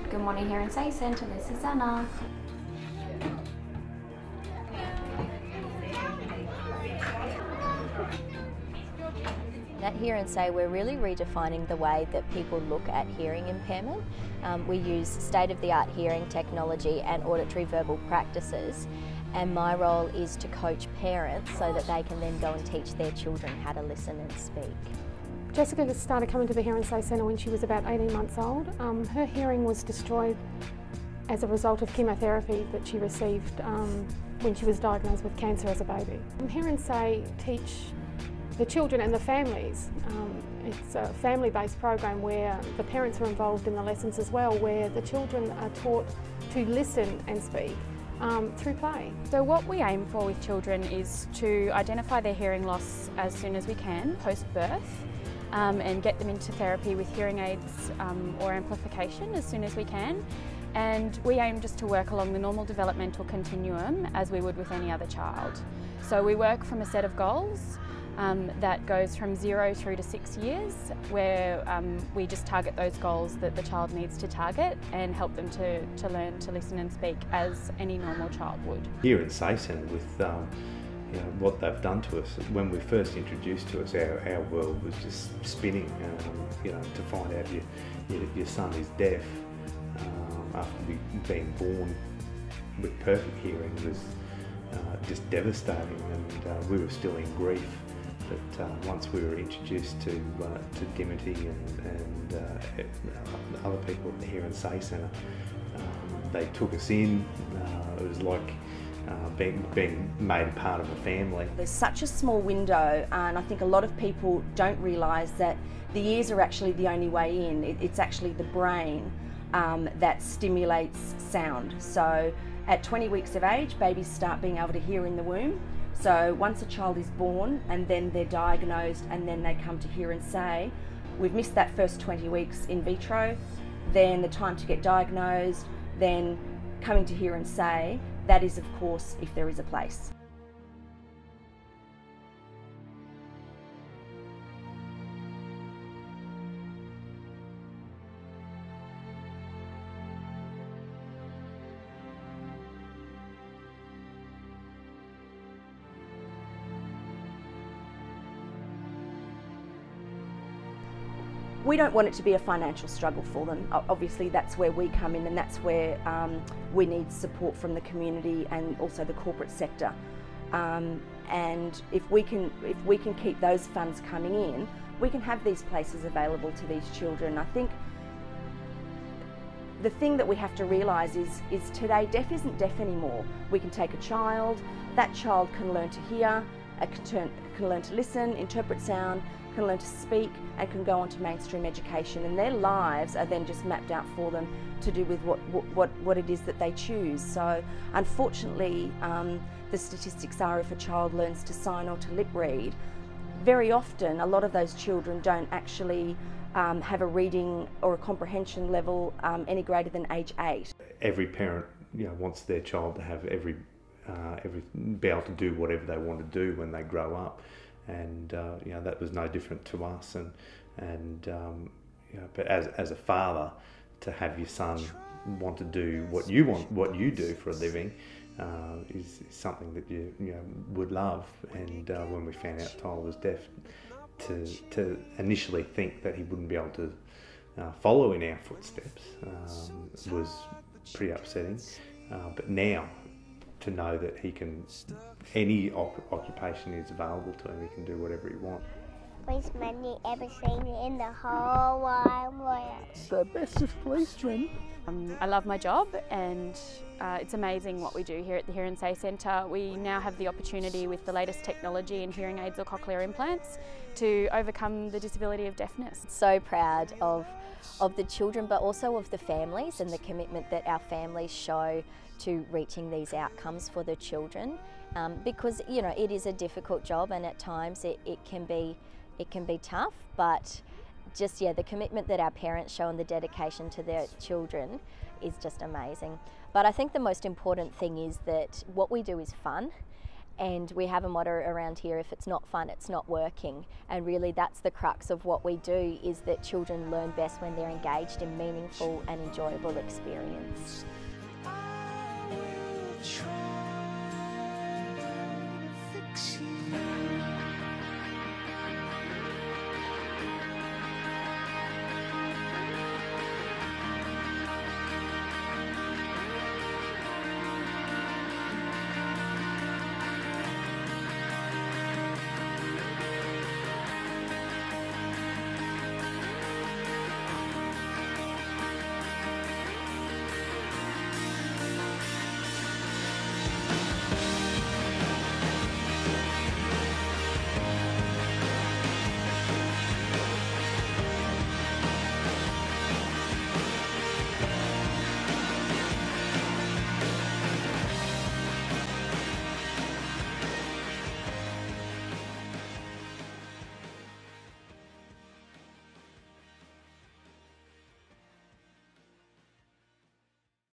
Good morning, Hear and Say Centre. This is Anna. At Hear and Say, we're really redefining the way that people look at hearing impairment. We use state-of-the-art hearing technology and auditory verbal practices, and my role is to coach parents so that they can then go and teach their children how to listen and speak. Jessica started coming to the Hear and Say Centre when she was about 18 months old. Her hearing was destroyed as a result of chemotherapy that she received when she was diagnosed with cancer as a baby. Hear and Say teach the children and the families. It's a family-based program where the parents are involved in the lessons as well, where the children are taught to listen and speak through play. So what we aim for with children is to identify their hearing loss as soon as we can, post-birth, and get them into therapy with hearing aids or amplification as soon as we can. And we aim just to work along the normal developmental continuum as we would with any other child. So we work from a set of goals that goes from 0 through to 6 years, where we just target those goals that the child needs to target and help them to learn to listen and speak as any normal child would. Hear and Say Centre, with what they've done to us, when we first introduced to us, our world was just spinning. To find out your son is deaf after being born with perfect hearing was just devastating, and we were still in grief. But once we were introduced to Dimity and other people at the Hear and Say Centre, they took us in. It was like being made part of a family. There's such a small window, and I think a lot of people don't realise that the ears are actually the only way in. It's actually the brain that stimulates sound. So at 20 weeks of age, babies start being able to hear in the womb. So once a child is born and then they're diagnosed and then they come to Hear and Say, we've missed that first 20 weeks in vitro, then the time to get diagnosed, then coming to Hear and Say. That is, of course, if there is a place. We don't want it to be a financial struggle for them. Obviously that's where we come in, and that's where we need support from the community and also the corporate sector. And if we can keep those funds coming in, we can have these places available to these children. I think the thing that we have to realise is today deaf isn't deaf anymore. We can take a child, that child can learn to hear, can learn to listen, interpret sound, can learn to speak, and can go on to mainstream education, and their lives are then just mapped out for them to do with what it is that they choose. So unfortunately, the statistics are, if a child learns to sign or to lip read, very often a lot of those children don't actually have a reading or a comprehension level any greater than age 8. Every parent wants their child to have be able to do whatever they want to do when they grow up, and that was no different to us. But as a father, to have your son want to do what you do for a living is something that you would love. And when we found out Tyler was deaf, to initially think that he wouldn't be able to follow in our footsteps was pretty upsetting. But now, to know that he can, any occupation is available to him, he can do whatever he wants. Best money ever seen in the whole wide world. The best of policemen. I love my job, and it's amazing what we do here at the Hear and Say Centre. We now have the opportunity, with the latest technology in hearing aids or cochlear implants, to overcome the disability of deafness. So proud of the children, but also of the families and the commitment that our families show to reaching these outcomes for the children, because it is a difficult job, and at times it can be tough, but just the commitment that our parents show and the dedication to their children is just amazing. But I think the most important thing is that what we do is fun, And we have a motto around here, if it's not fun, it's not working. And really that's the crux of what we do, is that children learn best when they're engaged in meaningful and enjoyable experience. I will try.